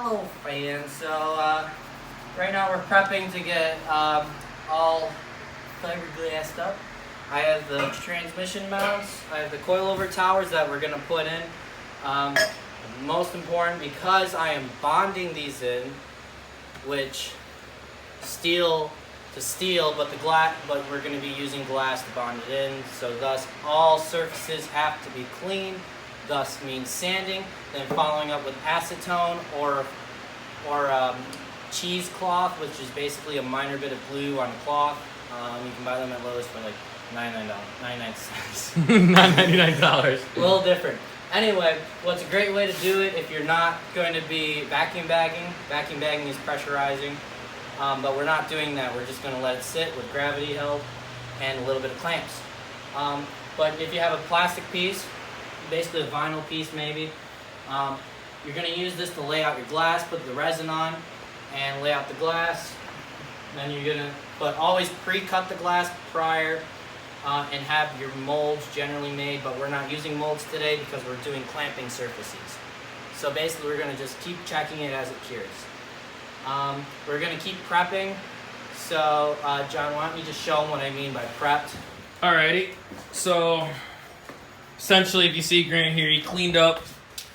Hello fans, so right now we're prepping to get all fiberglassed up. I have the transmission mounts, I have the coilover towers that we're going to put in. Most important, because I am bonding these in, which steel to steel, but we're going to be using glass to bond it in, so thus all surfaces have to be clean. Thus means sanding, then following up with acetone or cheesecloth, which is basically a minor bit of glue on cloth. You can buy them at Lowe's for like $99 cents. $99. A little different. Anyway, what's a great way to do it if you're not going to be vacuum bagging? Vacuum bagging is pressurizing, but we're not doing that. We're just going to let it sit with gravity held and a little bit of clamps. But if you have a plastic piece, basically a vinyl piece maybe, you're going to use this to lay out your glass, put the resin on, and lay out the glass. Then you're going to, but always pre-cut the glass prior and have your molds generally made, but we're not using molds today because we're doing clamping surfaces. So basically we're going to just keep checking it as it cures. We're going to keep prepping. So John, why don't you just show them what I mean by prepped? Alrighty, so essentially, if you see Grant here, he cleaned up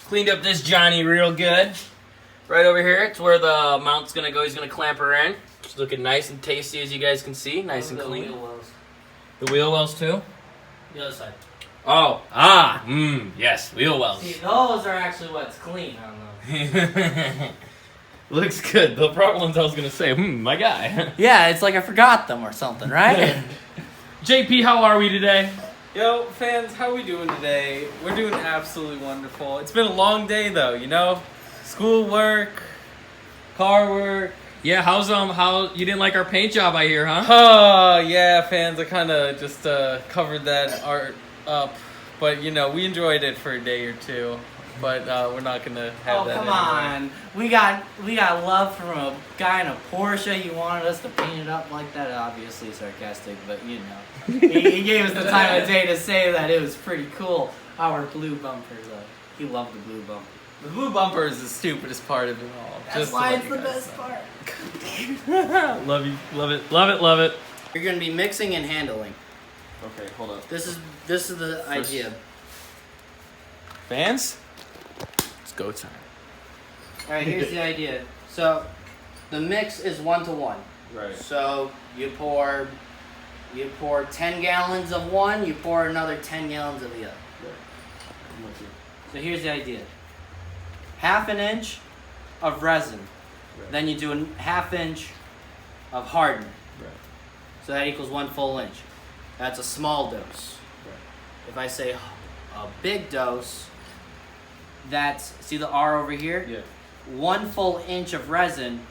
this Johnny real good. Right over here, it's where the mount's gonna go. He's gonna clamp her in. It's looking nice and tasty, as you guys can see, nice and clean. Wheel wells. The wheel wells too. The other side. Oh, yes, wheel wells. See, those are actually what's clean. I don't know. Looks good. The proper ones I was gonna say, my guy. Yeah, it's like I forgot them or something, right? JP, how are we today? Yo, fans, how we doing today? We're doing absolutely wonderful. It's been a long day, though, you know? School work, car work. Yeah, how you didn't like our paint job, I hear, huh? Oh, yeah, fans, I kind of just covered that art up. But, you know, we enjoyed it for a day or two. But we're not going to have that come anymore. on. We got love from a guy in a Porsche. You wanted us to paint it up like that. Obviously sarcastic, but you know. he gave us the time of day to say that it was pretty cool. Our blue bumper, though. He loved the blue bumper. The blue bumper is the stupidest part of it all. That's why it's the best part. Love you. Love it. Love it. Love it. You're going to be mixing and handling. Okay, hold up. This is the idea. Fans? Go time. Alright, here's the idea. So, the mix is 1-to-1. Right. So, you pour 10 gallons of one, you pour another 10 gallons of the other. Right. I'm with you. So here's the idea. 1/2 inch of resin. Right. Then you do a 1/2 inch of hardener. Right. So that equals 1 full inch. That's a small dose. Right. If I say a big dose, that's, see the R over here? Yeah. 1 full inch of resin,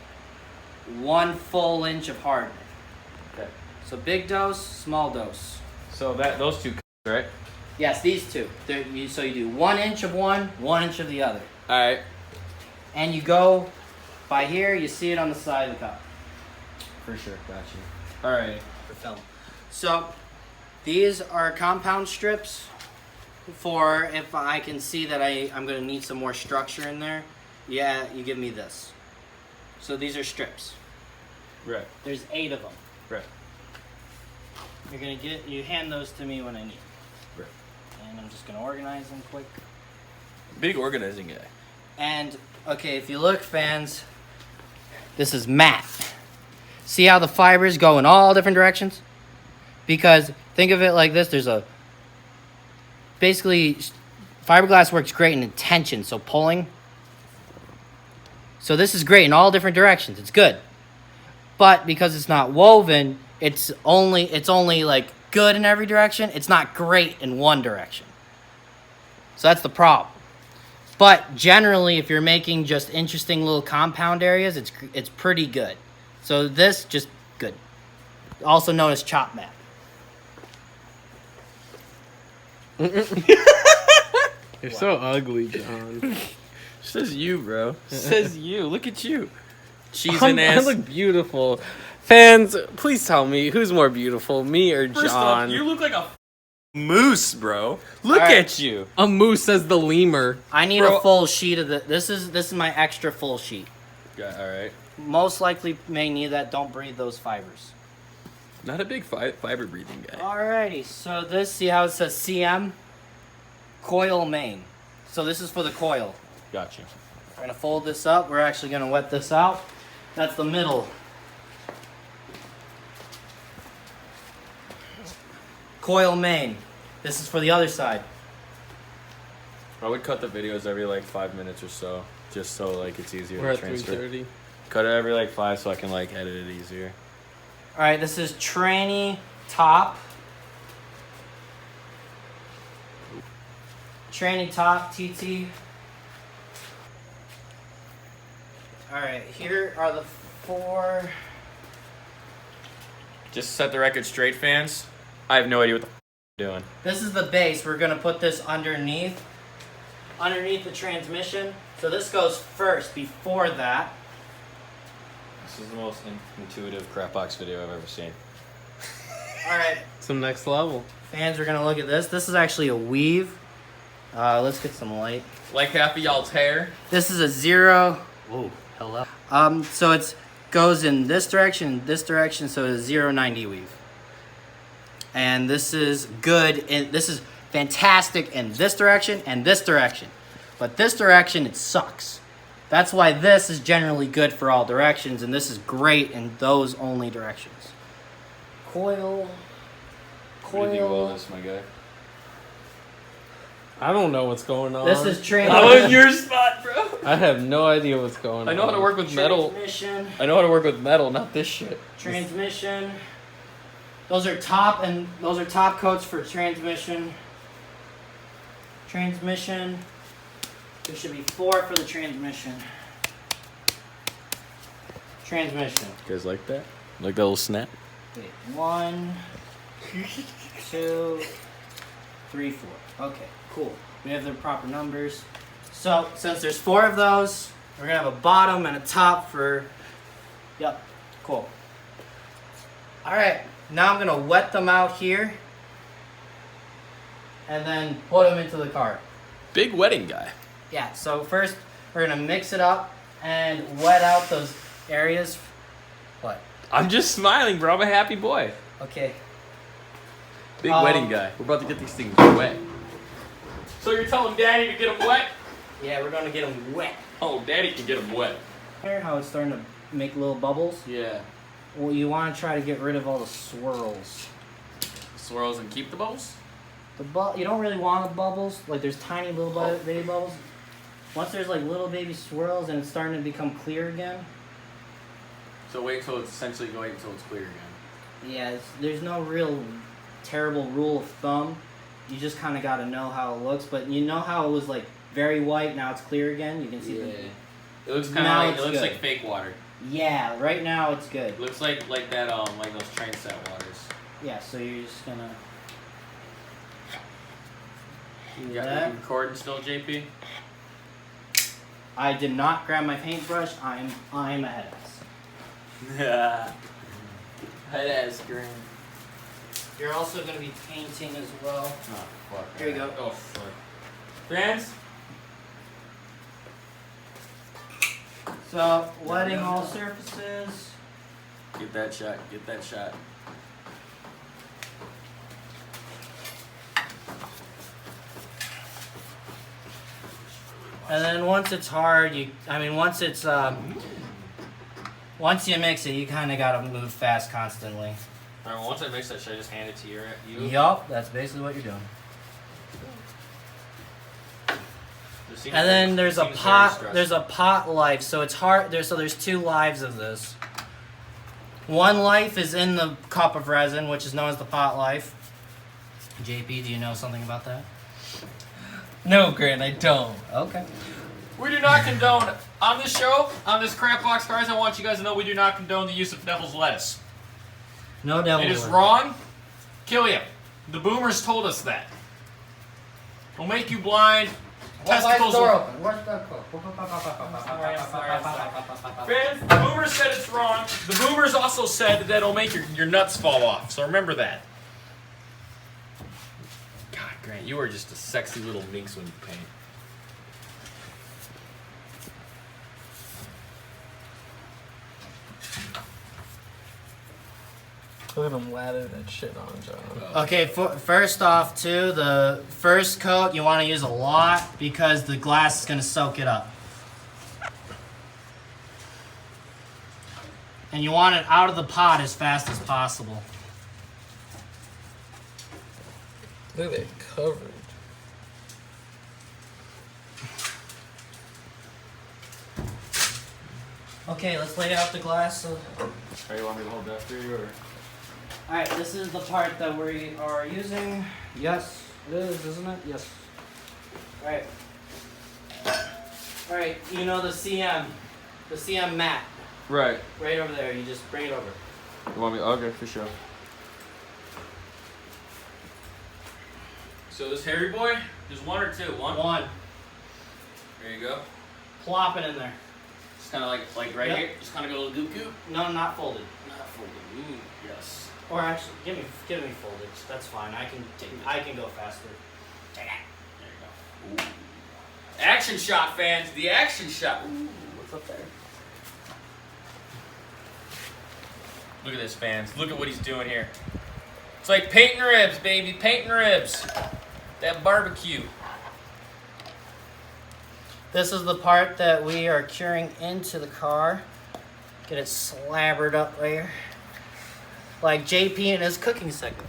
1 full inch of hardener. Okay. So big dose, small dose. So those two, right? Yes, these two. So you do 1 inch of one, 1 inch of the other. All right. And you go by here, you see it on the side of the cup. For sure. Got you. All right. For film. So these are compound strips for if I can see that I'm going to need some more structure in there. Yeah, you give me this. So these are strips. Right. There's 8 of them. Right. You hand those to me when I need. Right. And I'm just going to organize them quick. Big organizing guy. And, okay, if you look, fans, this is matte. See how the fibers go in all different directions? Because think of it like this. Basically, fiberglass works great in tension, so pulling. So this is great in all different directions. It's good. But because it's not woven, it's only like good in every direction. It's not great in one direction. So that's the problem. But generally, if you're making just interesting little compound areas, it's pretty good. So this, just good. Also known as chop mat. You're so ugly, John. Says you, bro. Says you. Look at you. Cheese I and ass. look beautiful. Fans, please tell me who's more beautiful, me or First John? off, you look like a moose, bro. Look All right. at you. A moose says the lemur. I need Bro. a full sheet of the. This is my extra full sheet. Yeah, all right. Most likely may need that. Don't breathe those fibers. Not a big fiber breathing guy. Alrighty, so this, see how it says CM? Coil main. So this is for the coil. Gotcha. We're gonna fold this up. We're actually gonna wet this out. That's the middle. Coil main. This is for the other side. I would cut the videos every like 5 minutes or so, just so like it's easier We're to at transfer. 3:30. Cut it every like 5 so I can like edit it easier. Alright, this is tranny top. Tranny top, TT. Alright, here are the 4. Just set the record straight, fans. I have no idea what the I'm doing. This is the base. We're gonna put this underneath the transmission. So this goes first before that. This is the most intuitive crapbox video I've ever seen. Alright, Some next level. fans are gonna look at this. This is actually a weave. Let's get some light. Like half of y'all's hair. This is a 0. Whoa, hello. So it's goes in this direction, so it's a 090 weave. And this is good, and this is fantastic in this direction and this direction. But this direction, it sucks. That's why this is generally good for all directions, and this is great in those only directions. Coil. What do you think of all this, my guy? I don't know what's going on. This is I'm in your spot, bro. I have no idea what's going on. I know how to work with metal. transmission. I know how to work with metal, not this shit. Transmission. Those are top coats for transmission. Transmission. There should be 4 for the transmission. Transmission. You guys like that? Like that little snap? Wait, 1, 2, 3, 4. Okay, cool. We have the proper numbers. So since there's 4 of those, we're gonna have a bottom and a top for. Yep, cool. All right. Now I'm gonna wet them out here and then put them into the car. Big wedding guy. Yeah, so first we're gonna mix it up and wet out those areas. What? I'm just smiling, bro. I'm a happy boy. Okay. Big wedding guy. We're about to get these things wet. So you're telling Daddy to get them wet? Yeah, we're gonna get them wet. Oh, Daddy can get them wet. Here, how it's starting to make little bubbles. Yeah. Well, you want to try to get rid of all the swirls. Swirls and keep the bubbles? You don't really want the bubbles. Like there's tiny little baby bubbles. Once there's like little baby swirls and it's starting to become clear again. So wait until it's essentially going until it's clear again. Yeah, there's no real terrible rule of thumb. You just kind of got to know how it looks. But you know how it was like very white, now it's clear again. You can see Yeah. the. It looks kind Now of like it's it looks good. like fake water. Yeah, right now it's good. It looks like that like those train set waters. Yeah, so you're just gonna do You got that. you recording still, JP? I did not grab my paintbrush. I'm ahead of us. Yeah. Head ass green. You're also gonna be painting as well. Oh fuck. Here you go. Oh fuck. Friends? So, wetting all surfaces. Get that shot. Get that shot. And then once it's hard, once you mix it, you kind of gotta move fast constantly. Alright, well, once I mix that, should I just hand it to you? Yup, that's basically what you're doing. It seems And then very- there's it a seems very pot. stressful. There's a pot life, so it's hard. There's 2 lives of this. One life is in the cup of resin, which is known as the pot life. JP, do you know something about that? No, Grant, I don't. Okay. We do not condone on this show, on this crap box cars. I want you guys to know we do not condone the use of devil's lettuce. No devil. It is wood. wrong. Kill you. The boomers told us that. It'll make you blind. Why is the Testicles. door will- open? Where's the cook? Fans, the boomers said it's wrong. The boomers also said that it'll make your nuts fall off. So remember that. Grant, you are just a sexy little minx when you paint. Look at him lather that shit on, John. Okay, first off, too, the first coat you want to use a lot because the glass is going to soak it up. And you want it out of the pot as fast as possible. Look at that coverage. Okay, let's lay out the glass. Are you want me to hold that for you, or? Alright, this is the part that we are using. Yes, it is, isn't it? Yes. Alright. Alright, you know the CM mat. Right. Right over there, you just bring it over. You want me? Okay, for sure. So this hairy boy, just one or two? One. There you go. Plop it in there. Just kind of like right here. Just kind of go a little goop goop. No, not folded. Not folded. Ooh, yes. Or actually, give me folded. That's fine. I can go faster. There you go. Ooh. Action shot, fans. The action shot. Ooh, what's up there? Look at this, fans. Look at what he's doing here. It's like painting ribs, baby. Painting ribs. That barbecue. This is the part that we are curing into the car. Get it slabbered up there. Like JP in his cooking segment.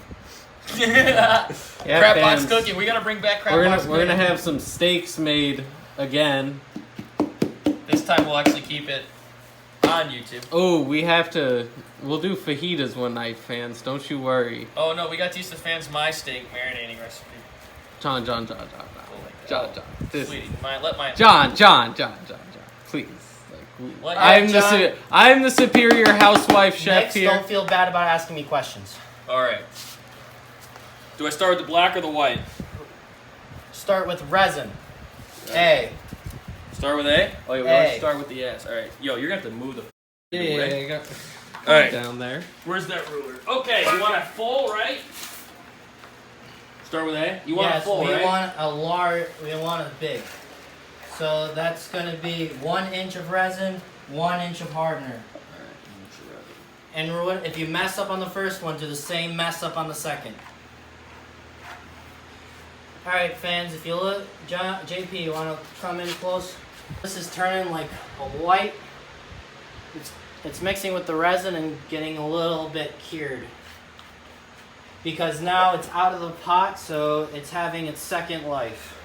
Yeah, Crab box fans. cooking. We gotta bring back crab We're box gonna cooking. have some steaks made again. This time we'll actually keep it on YouTube. Oh, we'll do fajitas one night, fans. Don't you worry. Oh no, we got to use the fans my steak marinating recipe. John. This, Sweetie, let my John. Please. Like, What? I'm John. I'm the superior housewife chef Next, here. don't feel bad about asking me questions. All right. Do I start with the black or the white? Start with resin. A. Start with A? Oh, yeah, we A. always start with the S. All right. Yo, you're going to have to move the Yeah, away. I got All right. down there. Where's that ruler? Okay, you want a full, right? Start with A? You want a full, we right? want a large. We want a big. So that's going to be 1 inch of resin, 1 inch of hardener. And if you mess up on the first one, do the same mess up on the second. Alright, fans, if you look, JP, you want to come in close? This is turning like a white. It's mixing with the resin and getting a little bit cured. Because now it's out of the pot, so it's having its second life.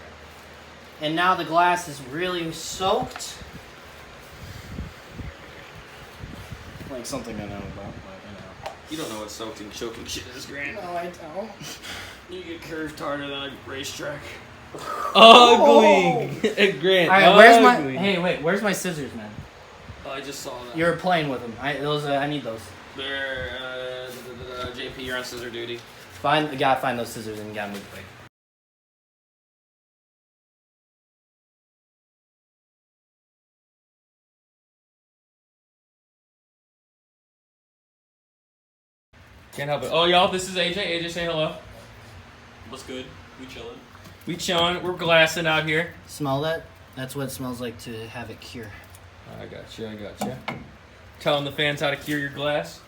And now the glass is really soaked. Like something I know about, but you know. You don't know what soaked and choking shit is, Grant. No, I don't. You get curved harder than a racetrack. Ugly. Grant. Alright, where's my? ugly. Hey, wait. Where's my scissors, man? Oh, I just saw that. You were playing with them. I need those. There, JP, you're on scissor duty. Gotta find those scissors and you gotta move quick. Can't help it. Oh, y'all, this is AJ. AJ, say hello. What's good? We chilling. We chilling. We're glassing out here. Smell that? That's what it smells like to have it cure. I got you. Telling the fans how to cure your glass.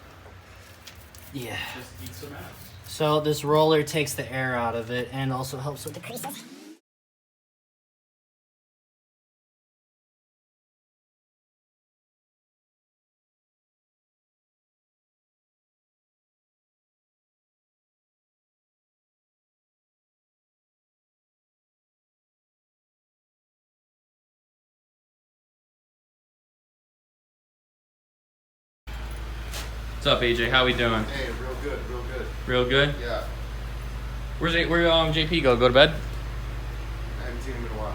Yeah. Just eat some ass. So this roller takes the air out of it and also helps with the creases. What's up, AJ? How we doing? Hey, real good, real good. Real good. Yeah, Where JP go? Go to bed? I haven't seen him in a while.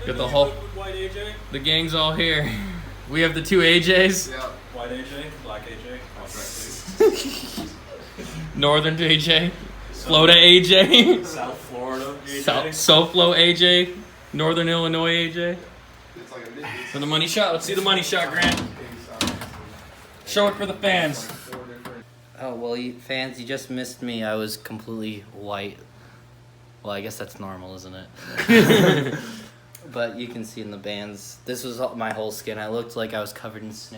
Got the whole. White AJ, The gang's all here. We have the two AJs. Yeah, white AJ, black AJ, contract please. Northern AJ, Florida AJ, South Florida AJ. SoFlo AJ, Northern Illinois AJ. it's like a For the money shot, let's see the money shot, Grant. Show it for the fans. Oh, well, fans, you just missed me. I was completely white. Well, I guess that's normal, isn't it? But you can see in the bands, this was my whole skin. I looked like I was covered in snow.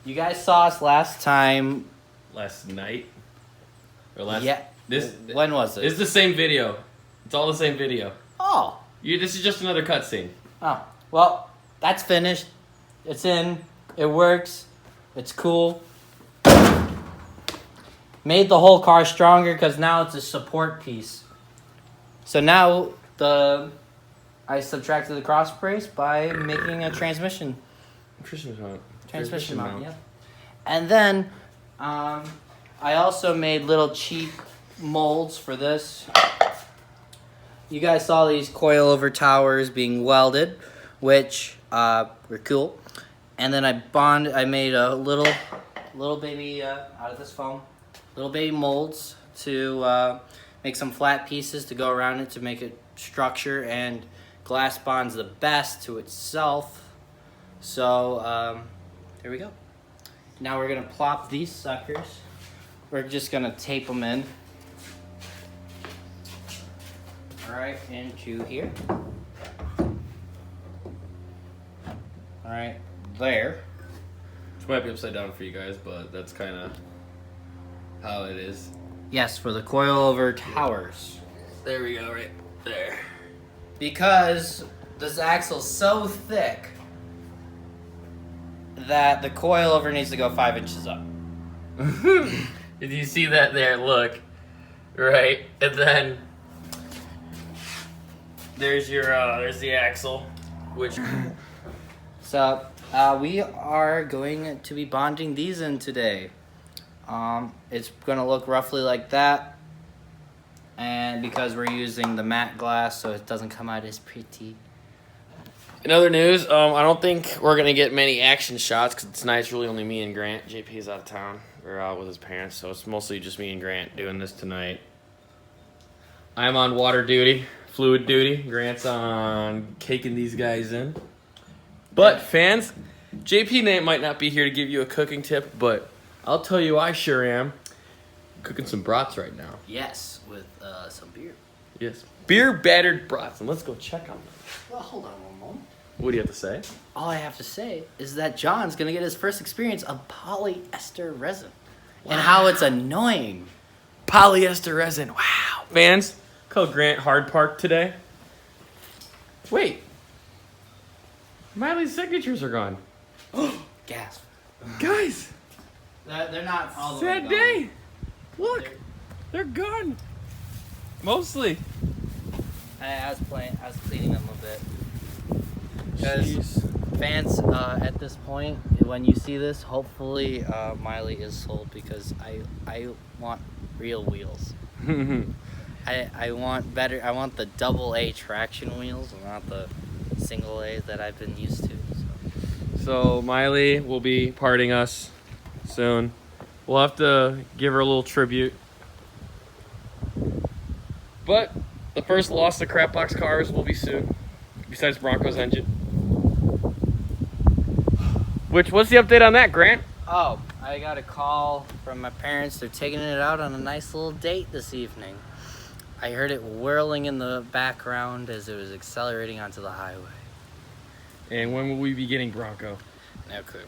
You guys saw us last time. Last night? Or last... Yeah. When was it? It's the same video. It's all the same video. Oh. This is just another cutscene. Oh. Well, that's finished. It's in. It works. It's cool. Made the whole car stronger because now it's a support piece. So now I subtracted the cross brace by making a transmission mount. Yeah. And then I also made little cheap molds for this. You guys saw these coilover towers being welded, which were cool. And then I made a little baby out of this foam, little baby molds to make some flat pieces to go around it to make it structure, and glass bonds the best to itself. So there we go. Now we're gonna plop these suckers. We're just gonna tape them in. Right into here. Alright, there. Which might be upside down for you guys, but that's kind of how it is. Yes, for the coilover towers. There we go, right there. Because this axle's so thick that the coilover needs to go 5 inches up. Did you see that there? Look. Right. And then there's the axle, which... So, we are going to be bonding these in today. It's going to look roughly like that. And because we're using the matte glass, so it doesn't come out as pretty. In other news, I don't think we're going to get many action shots because tonight it's really only me and Grant. JP's out of town. We're out with his parents, so it's mostly just me and Grant doing this tonight. I'm on water duty, fluid duty. Grant's on caking these guys in. But, fans, JP might not be here to give you a cooking tip, but I'll tell you I sure am. Cooking some brats right now. Yes, with some beer. Yes. Beer battered brats, and let's go check on them. Well, hold on one moment. What do you have to say? All I have to say is that John's going to get his first experience of polyester resin. Wow. And how it's annoying. Polyester resin. Wow. Fans, call Grant Hard Park today. Wait. Miley's signatures are gone. Gasp. Guys. They're not all the way Sad gone. day. Look. They're gone. Mostly. I was cleaning them a bit. Because fans, at this point, when you see this, hopefully Miley is sold because I want real wheels. I want better. I want the double A traction wheels, and not the single A that I've been used to. So Miley will be parting us soon. We'll have to give her a little tribute. But the first loss to Crapbox cars will be soon. Besides Bronco's engine. What's the update on that, Grant? Oh, I got a call from my parents. They're taking it out on a nice little date this evening. I heard it whirling in the background as it was accelerating onto the highway. And when will we be getting Bronco? No clue.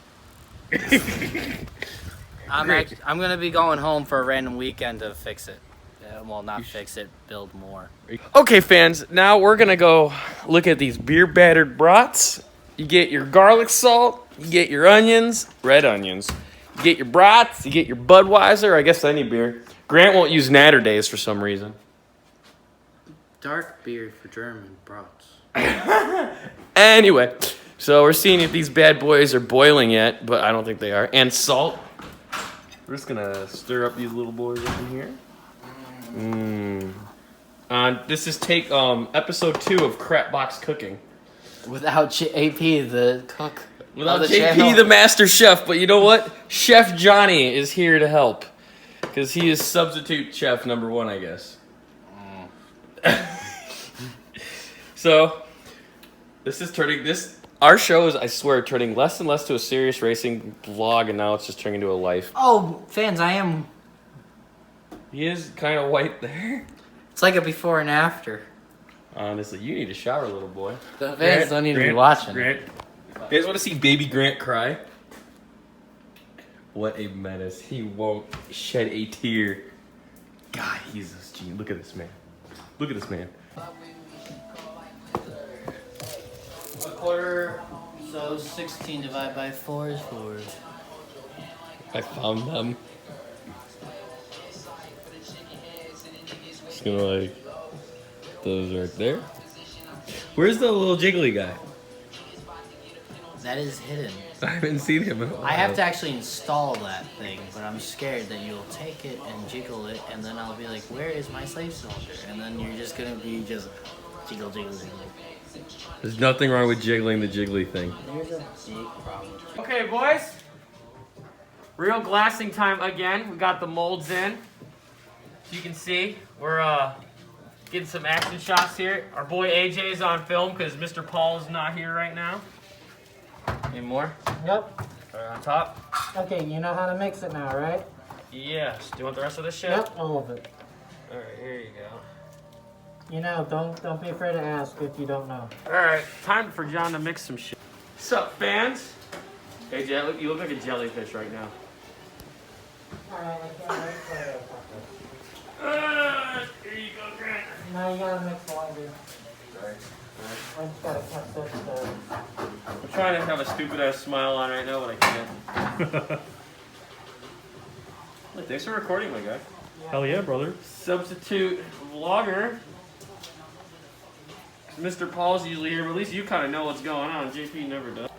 I'm gonna be going home for a random weekend to fix it. Well, not fix it, build more. Okay, fans, now we're gonna go look at these beer battered brats. You get your garlic salt, you get your onions, red onions. You get your brats, you get your Budweiser, I guess any beer. Grant won't use Natter Days for some reason. Dark beer for German brats. Anyway, so we're seeing if these bad boys are boiling yet, but I don't think they are. And salt. We're just gonna stir up these little boys up in here. This is episode 2 of Crapbox Cooking. Without AP, the cook. Without of the JP, channel. the master chef, but you know what? Chef Johnny is here to help. Because he is substitute chef number 1, I guess. So, this Our show is, I swear, turning less and less to a serious racing vlog, and now it's just turning into a life. Oh, fans, I am. He is kind of white there. It's like a before and after. Honestly, you need a shower, little boy. The fans don't need to be watching. Grant. You guys want to see baby Grant cry? What a menace. He won't shed a tear. God, he's a genius. Look at this man. Look at this man. A quarter, so 16 divided by 4 is 4. I found them. Just gonna like those right there. Where's the little jiggly guy? That is hidden. I haven't seen him in a while. I have to actually install that thing, but I'm scared that you'll take it and jiggle it, and then I'll be like, where is my slave cylinder? And then you're just gonna be just jiggle, jiggle, jiggle. There's nothing wrong with jiggling the jiggly thing. There's a big problem. Okay, boys. Real glassing time again. We got the molds in. As you can see, we're getting some action shots here. Our boy AJ is on film because Mr. Paul is not here right now. Any more? Yep. Right on top. Okay, you know how to mix it now, right? Yes. Do you want the rest of this shit? Yep, all of it. All right, here you go. You know, don't be afraid to ask if you don't know. All right, time for John to mix some shit. Sup, fans? AJ, you look like a jellyfish right now. Alright, I can't wait for it. Here you go, Grant. Now you gotta mix the laundry. I just gotta cut this. I'm trying to have a stupid ass smile on right now, but I can't. Look, thanks for recording, my guy. Hell yeah, brother. Substitute vlogger. Mr. Paul's usually here, but at least you kind of know what's going on. JP never does.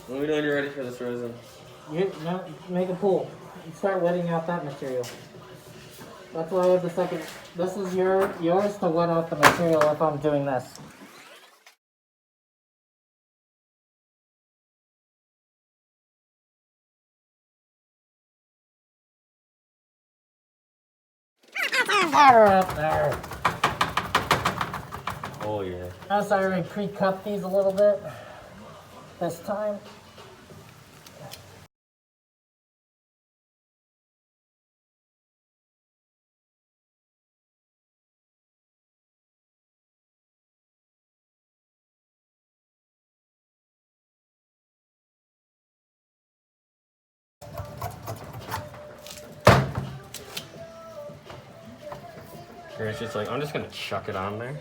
Let me know when you're ready for this resin. No, make a pool. Start wetting out that material. That's why I have the second. This is yours to wet out the material if I'm doing this. Up there. Oh yeah. Notice I already pre-cut these a little bit this time. It's just like, I'm just gonna chuck it on there.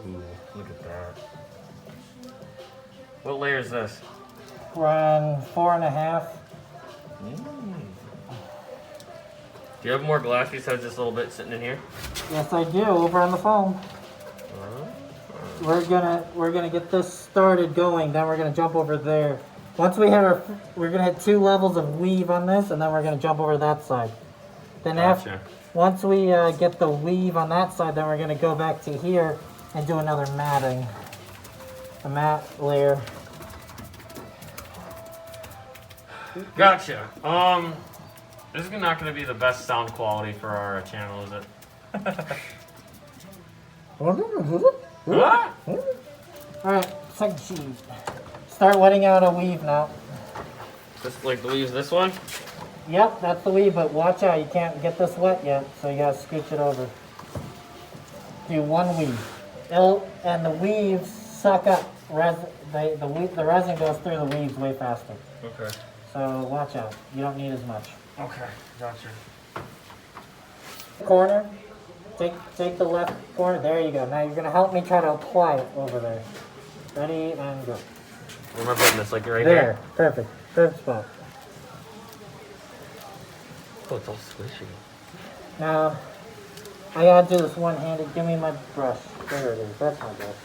Ooh, look at that. What layer is this? We're on 4.5. Do you have more glass besides this little bit sitting in here? Yes, I do. Over on the phone. We're gonna get this started going. Then we're gonna jump over there. Once we hit we're gonna hit 2 levels of weave on this, and then we're gonna jump over that side. Then Gotcha. once we get the weave on that side, then we're gonna go back to here and do another matting, a mat layer. Gotcha. This is not gonna be the best sound quality for our channel, is it? What? Alright, second sheet. Start wetting out a weave now. Just like the leaves this one? Yep, that's the weave, but watch out, you can't get this wet yet, so you gotta scooch it over. Do 1 weave. And the weaves suck up the resin goes through the weaves way faster. Okay. So watch out, you don't need as much. Okay, gotcha. Corner, take the left corner, there you go. Now you're gonna help me try to apply it over there. Ready, and go. Where am I putting this? Like right There, here? perfect, perfect spot. Oh, it's all squishy. Now, I gotta do this one-handed. Give me my brush. There it is. That's my brush.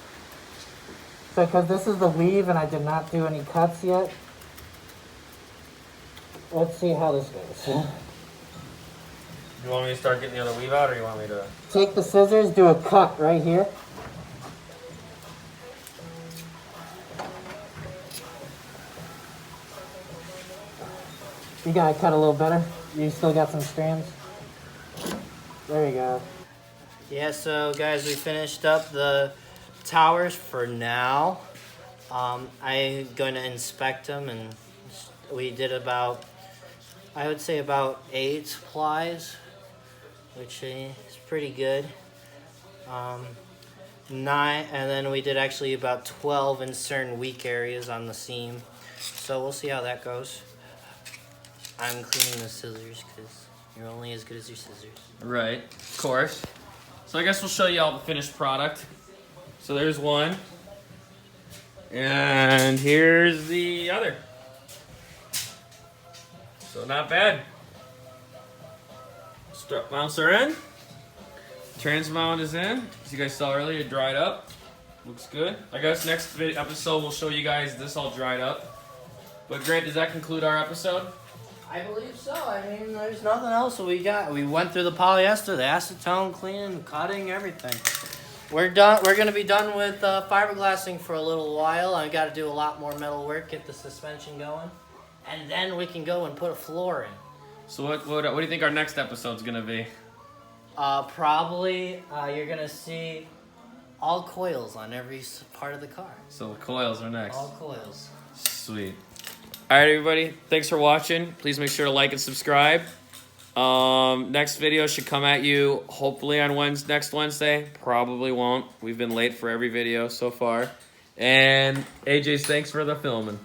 So, because this is the weave and I did not do any cuts yet, let's see how this goes. You want me to start getting the other weave out, or you want me to? Take the scissors, do a cut right here. You gotta cut a little better. You still got some strands. There you go. Yeah, so guys, we finished up the towers for now. I'm going to inspect them, and we did about, I would say about 8 plies, which is pretty good. 9, and then we did actually about 12 in certain weak areas on the seam. So we'll see how that goes. I'm cleaning the scissors because you're only as good as your scissors. Right, of course. So I guess we'll show you all the finished product. So there's one. And here's the other. So not bad. Strut mounts are in. Trans mount is in. As you guys saw earlier, it dried up. Looks good. I guess next episode we'll show you guys this all dried up. But Grant, does that conclude our episode? I believe so. I mean, there's nothing else we got. We went through the polyester, the acetone, cleaning, cutting, everything. We're done. We're gonna be done with fiberglassing for a little while. I got to do a lot more metal work, get the suspension going, and then we can go and put a floor in. So what do you think our next episode's gonna be? Probably you're gonna see all coils on every part of the car. So the coils are next. All coils. Sweet. All right, everybody. Thanks for watching. Please make sure to like and subscribe. Next video should come at you hopefully on next Wednesday. Probably won't. We've been late for every video so far. And AJ's thanks for the filming.